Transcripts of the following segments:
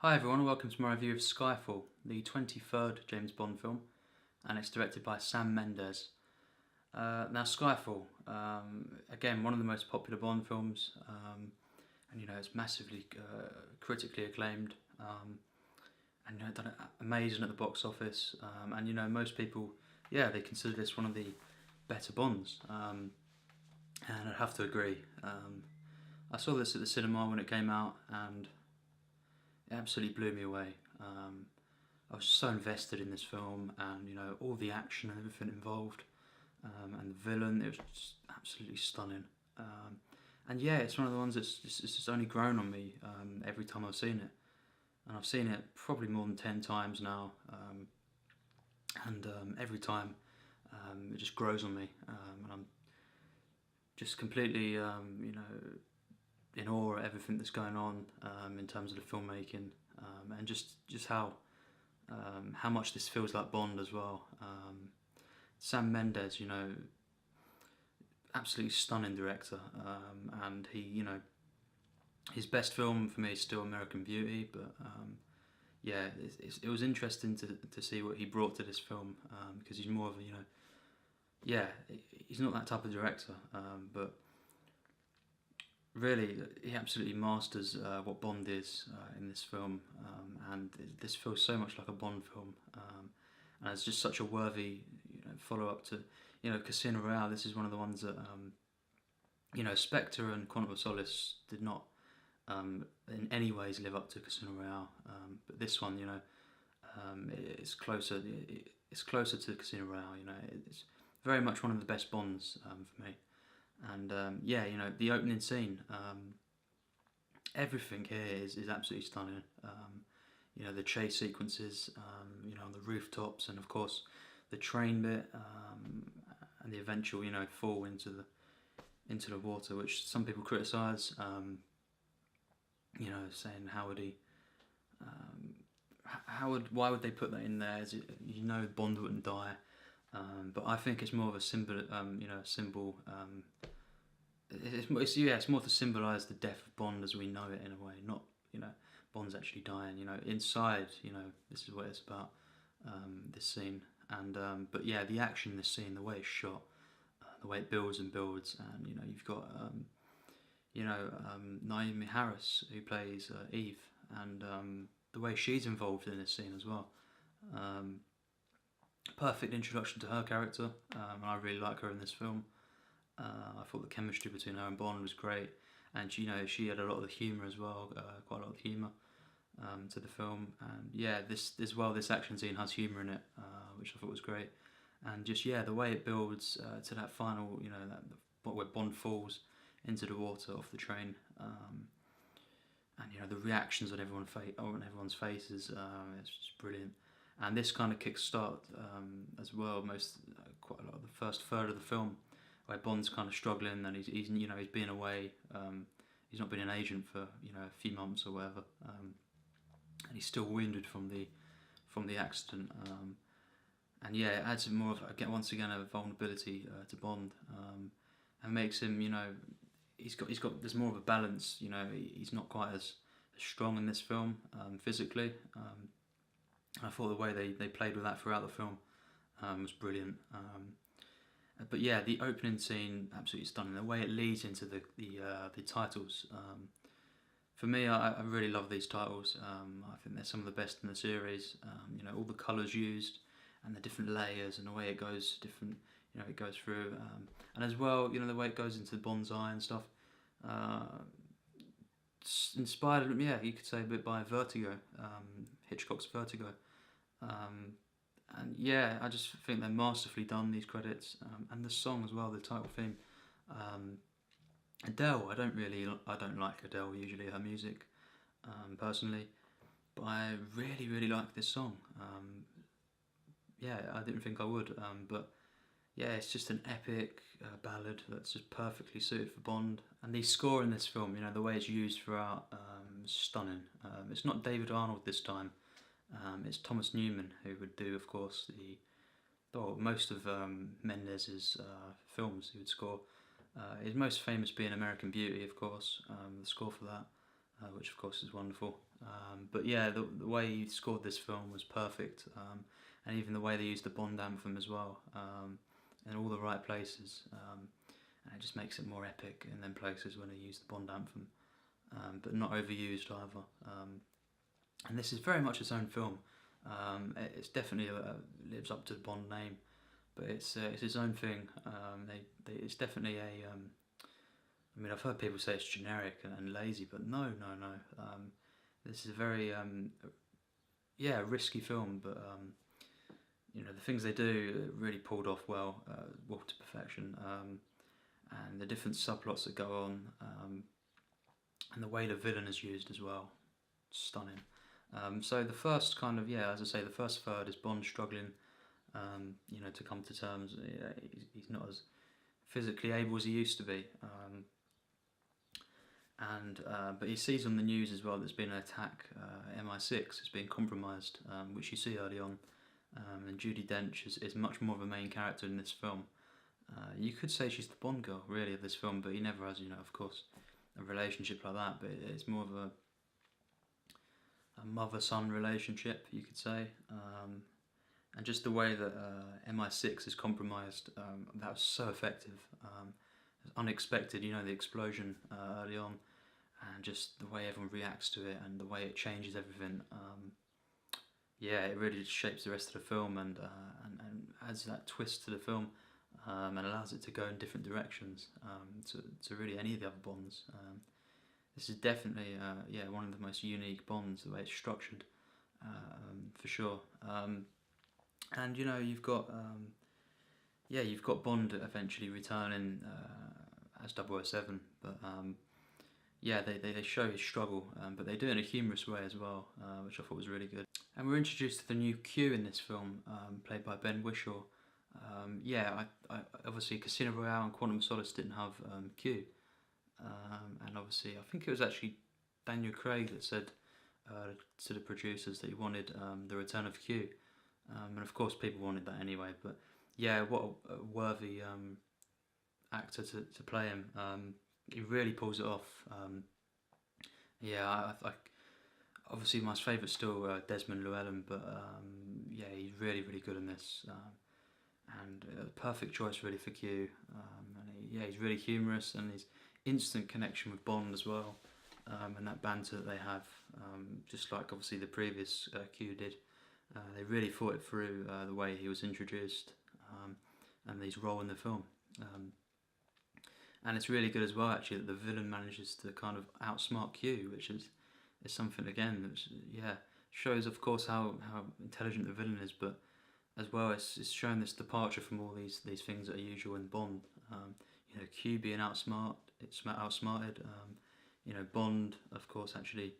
Hi everyone, welcome to my review of Skyfall, the 23rd James Bond film, and it's directed by Sam Mendes. Now Skyfall, again one of the most popular Bond films, and it's massively critically acclaimed, and done amazing at the box office, and most people, they consider this one of the better Bonds, and I'd have to agree. I saw this at the cinema when it came out, and it absolutely blew me away. I was so invested in this film, and all the action and everything involved, and the villain. It was just absolutely stunning. And yeah, it's one of the ones it's just only grown on me every time I've seen it, and I've seen it probably more than 10 times now, and every time it just grows on me, and I'm just completely in awe at everything that's going on in terms of the filmmaking, and just how much this feels like Bond as well. Sam Mendes, absolutely stunning director, and he, his best film for me is still American Beauty, but yeah, it was interesting to see what he brought to this film, because he's more of a, he's not that type of director, but really, he absolutely masters what Bond is in this film, and this feels so much like a Bond film, and it's just such a worthy, follow-up to, Casino Royale. This is one of the ones that, Spectre and Quantum of Solace did not, in any ways, live up to Casino Royale, but this one, it's closer. It's closer to Casino Royale. It's very much one of the best Bonds for me. And the opening scene, everything here is absolutely stunning. The chase sequences, on the rooftops, and of course the train bit, and the eventual, fall into the water, which some people criticise. Saying why would they put that in there? As Bond wouldn't die. But I think it's more of a symbol, symbol. It's more to symbolise the death of Bond as we know it, in a way. Not, Bond's actually dying. Inside, this is what it's about. This scene, and but yeah, the action in this scene, the way it's shot, the way it builds and builds, and you've got Naomie Harris, who plays Eve, and the way she's involved in this scene as well. Perfect introduction to her character, and I really like her in this film. I thought the chemistry between her and Bond was great, and she had a lot of humour as well, quite a lot of humour to the film. And yeah, this action scene has humour in it, which I thought was great. And just the way it builds to that final, where Bond falls into the water off the train, and the reactions on everyone's faces, it's just brilliant. And this kind of kickstart as well, quite a lot of the first third of the film, where Bond's kind of struggling, and he's been away. He's not been an agent for a few months or whatever, and he's still wounded from the accident. And yeah, it adds more of once again a vulnerability to Bond, and makes him there's more of a balance. He's not quite as strong in this film physically. I thought the way they played with that throughout the film was brilliant. But yeah, the opening scene, absolutely stunning. The way it leads into the titles. For me, I really love these titles. I think they're some of the best in the series. All the colours used, and the different layers, and the way it goes different. It goes through, and as well, the way it goes into the bonsai and stuff. Inspired, you could say a bit by Vertigo, Hitchcock's Vertigo, and yeah, I just think they're masterfully done, these credits, and the song as well, the title theme. Adele, I don't like Adele usually, her music, personally, but I really like this song. I didn't think I would, but yeah, it's just an epic ballad that's just perfectly suited for Bond. And the score in this film, the way it's used throughout, stunning. It's not David Arnold this time. It's Thomas Newman, who would do, of course, most of Mendes's films. He would score. His most famous being American Beauty, of course. The score for that. which of course is wonderful. But yeah, the way he scored this film was perfect, and even the way they used the Bond anthem as well, in all the right places, and it just makes it more epic in them places when they use the Bond anthem, but not overused either. And this is very much its own film. It's definitely lives up to the Bond name, but it's its own thing. It's definitely a I mean, I've heard people say it's generic and lazy, but no. This is a very risky film, but you know, the things they do really pulled off well to perfection, and the different subplots that go on, and the way the villain is used as well, stunning. So the first kind of, as I say, the first third is Bond struggling, you know, to come to terms. He's not as physically able as he used to be. But he sees on the news as well there's been an attack. MI6 has been compromised, which you see early on. And Judi Dench is much more of a main character in this film. You could say she's the Bond girl, really, of this film, but he never has, you know, of course, a relationship like that. But it's more of a mother-son relationship, you could say. And just the way that MI6 is compromised, that was so effective. It was unexpected, you know, the explosion early on, and just the way everyone reacts to it and the way it changes everything. It really just shapes the rest of the film and adds that twist to the film, and allows it to go in different directions to really any of the other Bonds. This is definitely one of the most unique Bonds, the way it's structured, for sure. And you know, you've got Bond eventually returning as 007, but they show his struggle, but they do it in a humorous way as well, which I thought was really good. And we're introduced to the new Q in this film, played by Whishaw. I obviously Casino Royale and Quantum of Solace didn't have Q, and obviously I think it was actually Daniel Craig that said to the producers that he wanted the return of Q, and of course people wanted that anyway. But yeah, what a worthy actor to play him. He really pulls it off. I obviously my favourite's still Desmond Llewellyn, but he's really good in this, and a perfect choice really for Q. He's really humorous, and his instant connection with Bond as well, and that banter that they have, just like obviously the previous Q did. They really thought it through, the way he was introduced, and his role in the film. And it's really good as well, actually, that the villain manages to kind of outsmart Q, which is something, again, which shows, of course, how intelligent the villain is, but as well, it's showing this departure from all these things that are usual in Bond. You know, Q being outsmarted. You know, Bond, of course, actually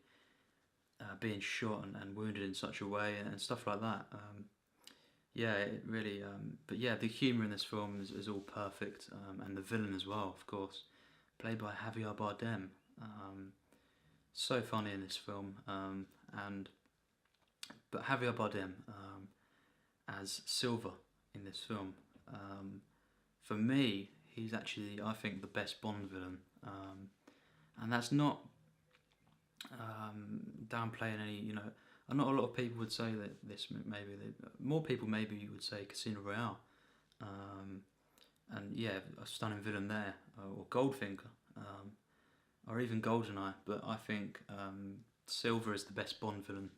being shot and wounded in such a way, and stuff like that. It really. But yeah, the humour in this film is all perfect, and the villain as well, of course, played by Javier Bardem. So funny in this film, but Javier Bardem as Silver in this film, for me, he's actually, I think, the best Bond villain, and that's not downplaying any, you know. Not a lot of people would say that this, maybe more people maybe would say Casino Royale, and a stunning villain there, or Goldfinger, or even GoldenEye. But I think Silver is the best Bond villain,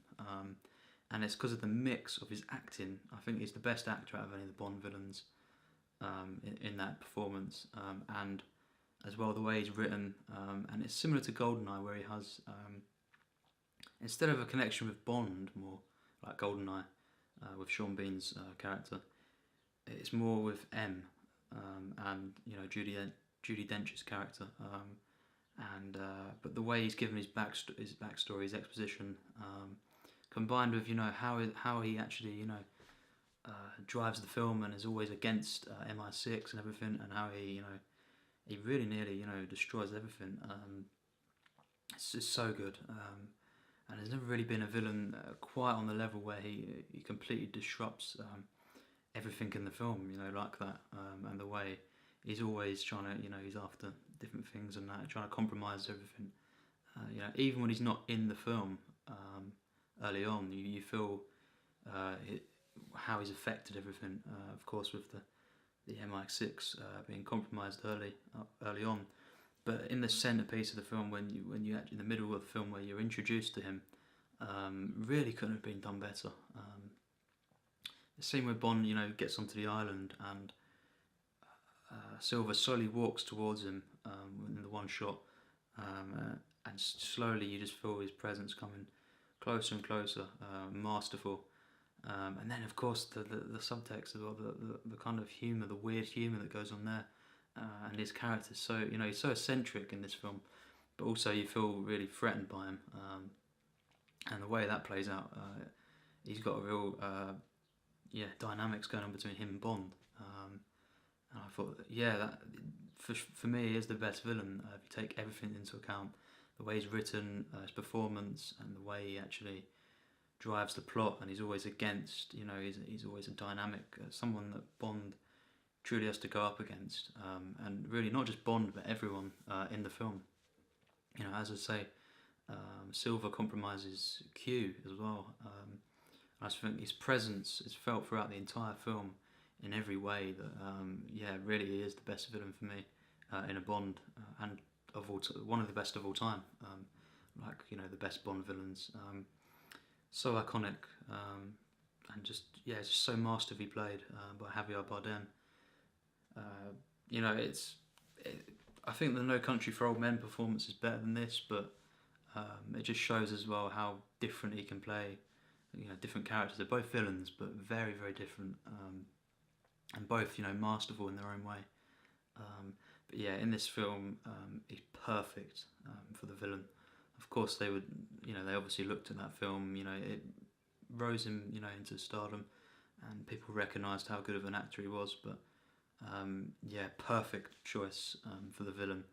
and it's because of the mix of his acting. I think he's the best actor out of any of the Bond villains, in that performance, and as well the way he's written, and it's similar to GoldenEye, where he has. Instead of a connection with Bond, more like GoldenEye, with Sean Bean's character, it's more with M, and you know, Judi Dench's character, but the way he's given his backstory, his exposition, combined with, you know, how he actually, you know, drives the film and is always against MI6 and everything, and how he really nearly, you know, destroys everything. It's just so good. And there's never really been a villain quite on the level where he completely disrupts everything in the film, you know, like that. And the way he's always trying to, you know, he's after different things and that, trying to compromise everything. even when he's not in the film, early on, you feel how he's affected everything. Of course, with the MI6 being compromised early on, but in the centerpiece of the film, when you actually in the middle of the film where you're introduced to him, really couldn't have been done better. The scene where Bond, gets onto the island and Silver slowly walks towards him in the one shot, and slowly you just feel his presence coming closer and closer, masterful. And then, of course, the subtext as well, the kind of humour, the weird humour that goes on there, and his character's so, he's so eccentric in this film, but also you feel really threatened by him, and the way that plays out, he's got a real, dynamics going on between him and Bond, and I thought, that for me, he is the best villain, if you take everything into account, the way he's written, his performance, and the way he actually drives the plot, and he's always against, he's always a dynamic, someone that Bond truly has to go up against, and really not just Bond but everyone in the film. As I say, Silver compromises Q as well. I just think his presence is felt throughout the entire film in every way that, really he is the best villain for me in a Bond, and of one of the best of all time, the best Bond villains. So iconic, and just it's just so masterfully played by Javier Bardem. I think the No Country for Old Men performance is better than this, but it just shows as well how different he can play. Different characters. They're both villains, but very, very different, and both masterful in their own way. But in this film, he's perfect for the villain. Of course, they would, they obviously looked at that film, it rose him, into stardom, and people recognised how good of an actor he was, but, perfect choice for the villain.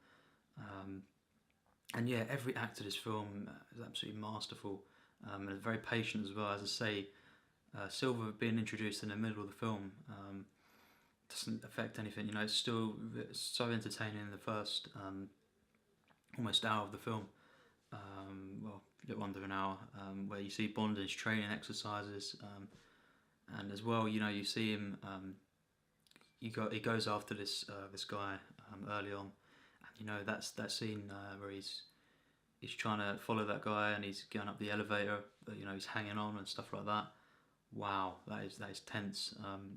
And every actor in this film is absolutely masterful, and very patient as well. As I say, Silver being introduced in the middle of the film doesn't affect anything, it's still so entertaining in the first almost hour of the film. A little under an hour, where you see Bond in his training exercises, and as well, you see him. He goes after this guy early on, and that's that scene where he's trying to follow that guy, and he's going up the elevator. He's hanging on and stuff like that. Wow, that is tense.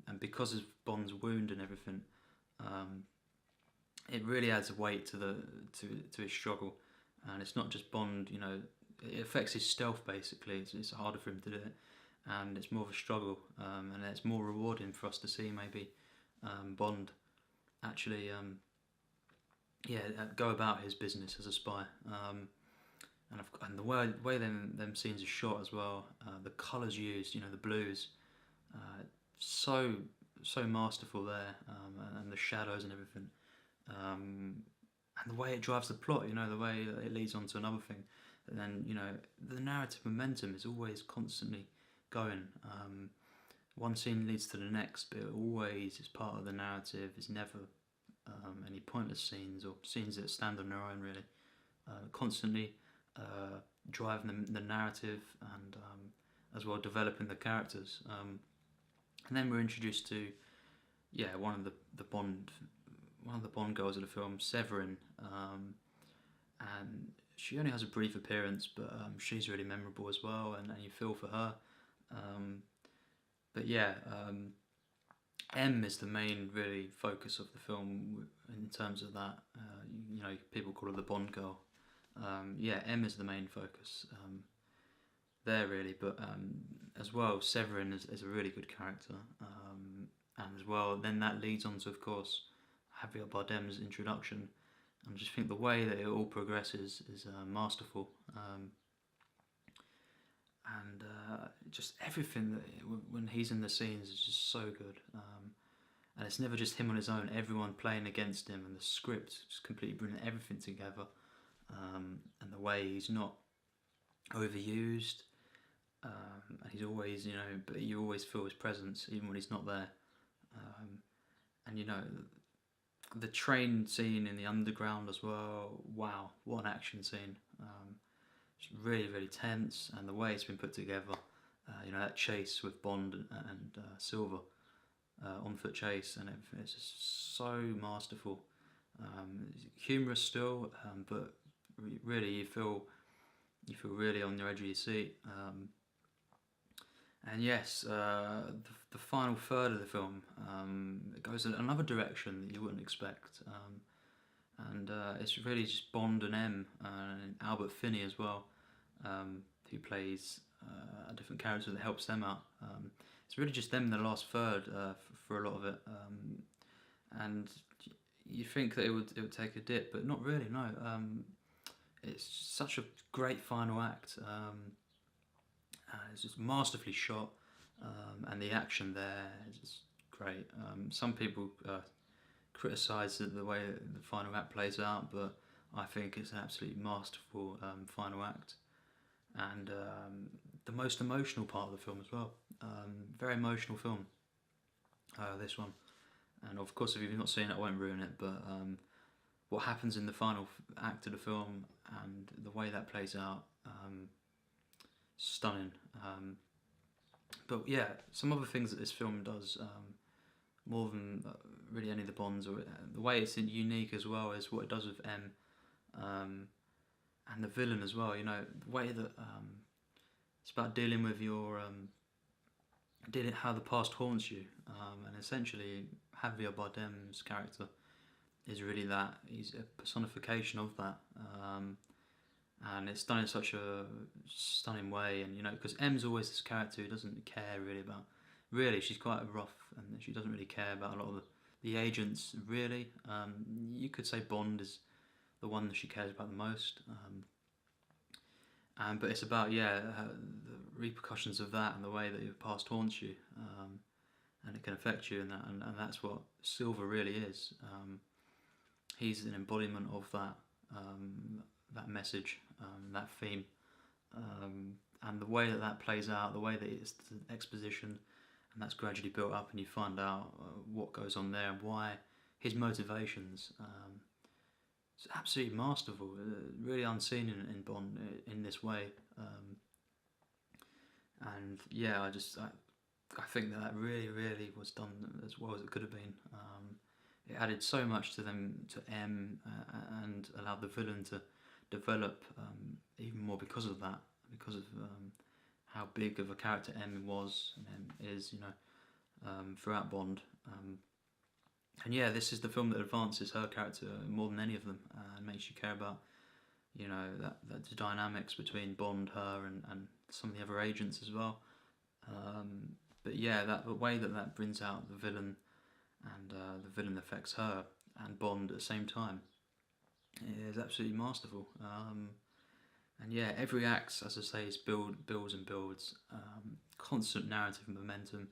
And because of Bond's wound and everything, it really adds weight to his struggle. And it's not just Bond, it affects his stealth basically. It's harder for him to do it, and it's more of a struggle, and it's more rewarding for us to see maybe Bond actually go about his business as a spy. And the way them scenes are shot as well, the colours used, the blues, so masterful there, and the shadows and everything. And the way it drives the plot, the way that it leads on to another thing. And then, the narrative momentum is always constantly going. One scene leads to the next, but it always is part of the narrative. It's never any pointless scenes or scenes that stand on their own, really. Constantly driving the narrative, and as well developing the characters. And then we're introduced to, one of the Bond girls of the film, Severin, and she only has a brief appearance, but she's really memorable as well, and you feel for her. M is the main really focus of the film in terms of that. People call her the Bond girl. M is the main focus there really, but as well, Severin is a really good character, and as well, then that leads on to, of course, Javier Bardem's introduction, and I just think the way that it all progresses is masterful, and just everything that when he's in the scenes is just so good, and it's never just him on his own, everyone playing against him, and the script just completely bringing everything together, and the way he's not overused, and he's always, but you always feel his presence even when he's not there, and the train scene in the underground as well. Wow, what an action scene! It's really, really tense, and the way it's been put together, that chase with Bond and Silver, on foot chase and everything, it's just so masterful. Humorous still, but really you feel really on the edge of your seat. And yes, the final third of the film, it goes in another direction that you wouldn't expect. And it's really just Bond and M, and Albert Finney as well, who plays a different character that helps them out. It's really just them in the last third for a lot of it, and you think that it would take a dip, but not really. No, it's such a great final act. It's just masterfully shot, and the action there is just great. Some people criticise the way the final act plays out, but I think it's an absolutely masterful final act, and the most emotional part of the film as well. Very emotional film, this one, and of course if you've not seen it I won't ruin it, but what happens in the final act of the film and the way that plays out, stunning. But yeah, some other things that this film does, more than really any of the Bonds, or the way it's unique as well, is what it does with M, and the villain as well. The way that it's about dealing with your how the past haunts you, and essentially Javier Bardem's character is really that. He's a personification of that, and it's done in such a stunning way. And because M's always this character who doesn't care really about. Really, she's quite rough, and she doesn't really care about a lot of the agents. Really, you could say Bond is the one that she cares about the most. But it's about the repercussions of that and the way that your past haunts you, and it can affect you, and that's what Silver really is. He's an embodiment of that message, that theme, and the way that plays out, the way that it's the exposition, and that's gradually built up, and you find out what goes on there and why his motivations. It's absolutely masterful, really unseen in Bond in this way, and yeah, I think that really, really was done as well as it could have been. It added so much to M, and allowed the villain to develop even more because of that, because of how big of a character M was and M is, throughout Bond. And yeah, this is the film that advances her character more than any of them, and makes you care about, that the dynamics between Bond, her, and some of the other agents as well. But yeah, the way that brings out the villain, and the villain affects her and Bond at the same time, is absolutely masterful. And yeah, every act, as I say, is builds and builds, constant narrative momentum,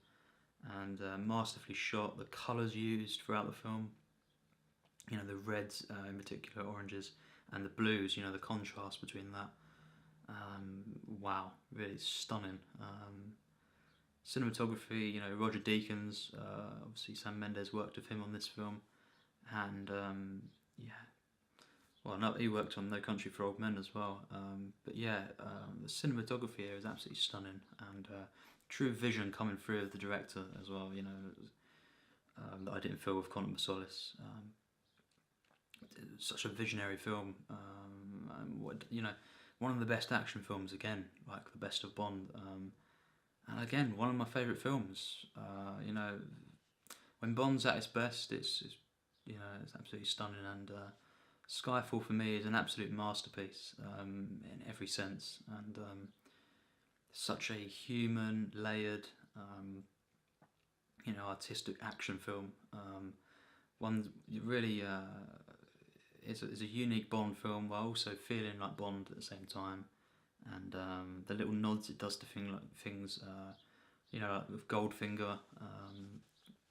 and masterfully shot. The colours used throughout the film, the reds in particular, oranges, and the blues, the contrast between that. Wow, really stunning. Cinematography, Roger Deakins, obviously Sam Mendes worked with him on this film, and well, no, he worked on No Country for Old Men as well. But yeah, the cinematography here is absolutely stunning, and true vision coming through of the director as well. That I didn't feel with Quantum of Solace. Such a visionary film, and one of the best action films again, like the best of Bond. And again, one of my favourite films. When Bond's at its best, it's absolutely stunning, and Skyfall for me is an absolute masterpiece, in every sense, and such a human, layered, artistic action film. One really is a unique Bond film while also feeling like Bond at the same time, and the little nods it does to things, like with Goldfinger,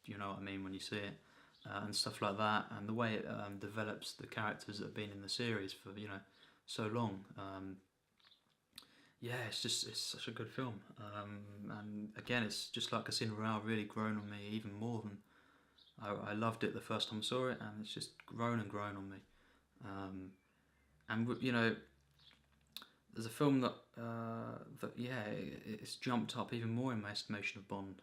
you know what I mean when you see it, and stuff like that, and the way it develops the characters that have been in the series for so long. It's such a good film, and again, it's just like Casino Royale really grown on me even more than I loved it the first time I saw it, and it's just grown and grown on me. And there's a film that it's jumped up even more in my estimation of Bond.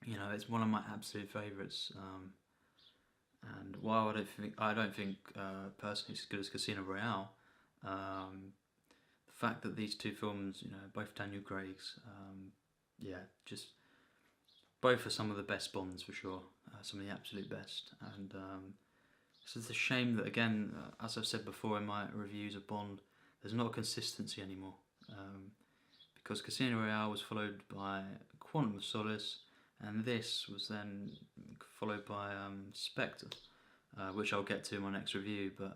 You know, it's one of my absolute favourites. And while I don't think personally it's as good as Casino Royale, the fact that these two films, you know, both Daniel Craig's, just both are some of the best Bonds for sure, some of the absolute best. And so it's a shame that, again, as I've said before in my reviews of Bond, there's not a consistency anymore. Because Casino Royale was followed by Quantum of Solace, and this was then followed by Spectre, which I'll get to in my next review. But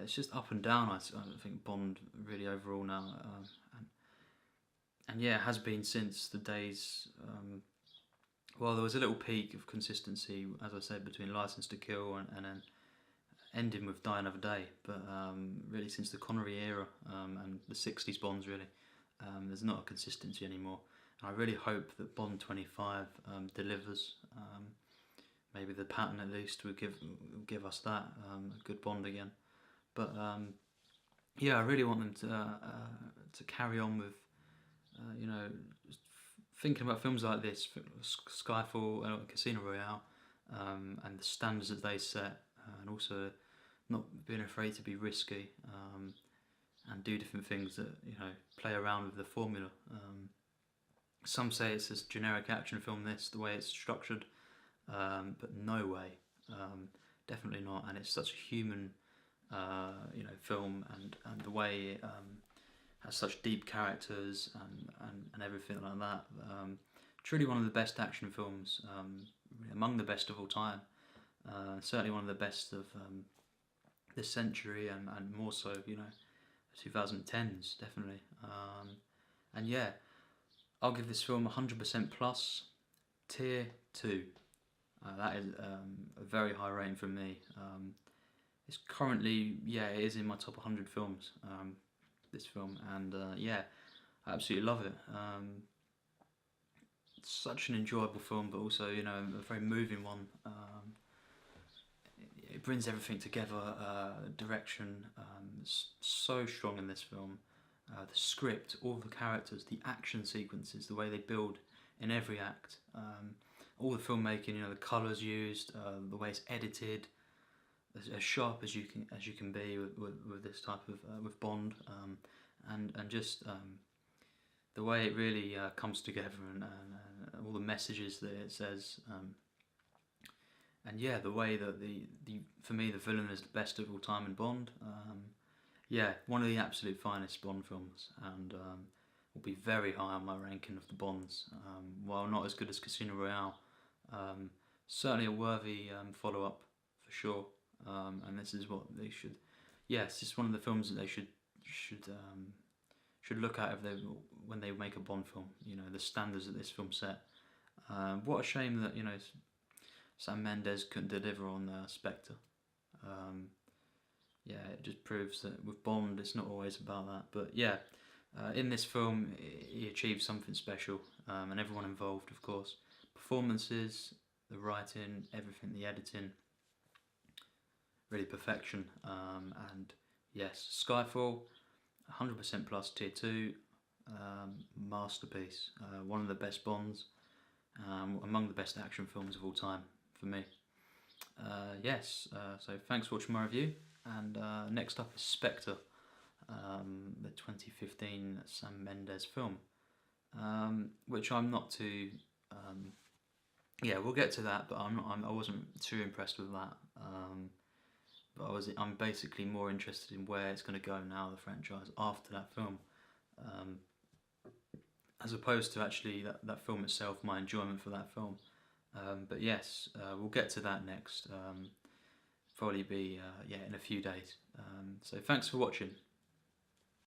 it's just up and down. I think Bond really overall now, and it has been since the days. Well, there was a little peak of consistency, as I said, between License to Kill and then ending with Die Another Day. But really, since the Connery era and the '60s Bonds, really, there's not a consistency anymore. And I really hope that Bond 25 delivers. Maybe the pattern at least will give us that a good Bond again. But I really want them to carry on with thinking about films like this, Skyfall, Casino Royale, and the standards that they set, and also not being afraid to be risky and do different things that, you know, play around with the formula. Some say it's this generic action film, the way it's structured, but no way, definitely not. And it's such a human, film, and the way it has such deep characters and everything like that. Truly one of the best action films, among the best of all time. Certainly one of the best of this century, and more so, you know, 2010s, definitely. I'll give this film 100% plus, tier 2. That is a very high rating from me. It's currently, it is in my top 100 films, this film, and I absolutely love it. It's such an enjoyable film, but also, you know, a very moving one. It brings everything together. Direction, so strong in this film. The script, all the characters, the action sequences, the way they build in every act, all the filmmaking, you know, the colours used, the way it's edited, as sharp as you can be with this type of with Bond, and just the way it really comes together, and all the messages that it says, and the way that the for me the villain is the best of all time in Bond. One of the absolute finest Bond films, and will be very high on my ranking of the Bonds. While not as good as Casino Royale, certainly a worthy follow-up for sure. And this is what they should. Yes, it's one of the films that they should look at when they make a Bond film. You know, the standards that this film set. What a shame that, you know, Sam Mendes couldn't deliver on Spectre. It just proves that with Bond, it's not always about that. But in this film, he achieved something special, and everyone involved, of course. Performances, the writing, everything, the editing, really perfection. And yes, Skyfall, 100% plus, tier 2, masterpiece. One of the best Bonds, among the best action films of all time for me. So thanks for watching my review, and next up is Spectre, the 2015 Sam Mendes film, which I'm not too. We'll get to that, but I wasn't too impressed with that. But I'm basically more interested in where it's going to go now, the franchise, after that film, as opposed to actually that film itself, my enjoyment for that film. But yes, we'll get to that next. Probably be in a few days. So thanks for watching.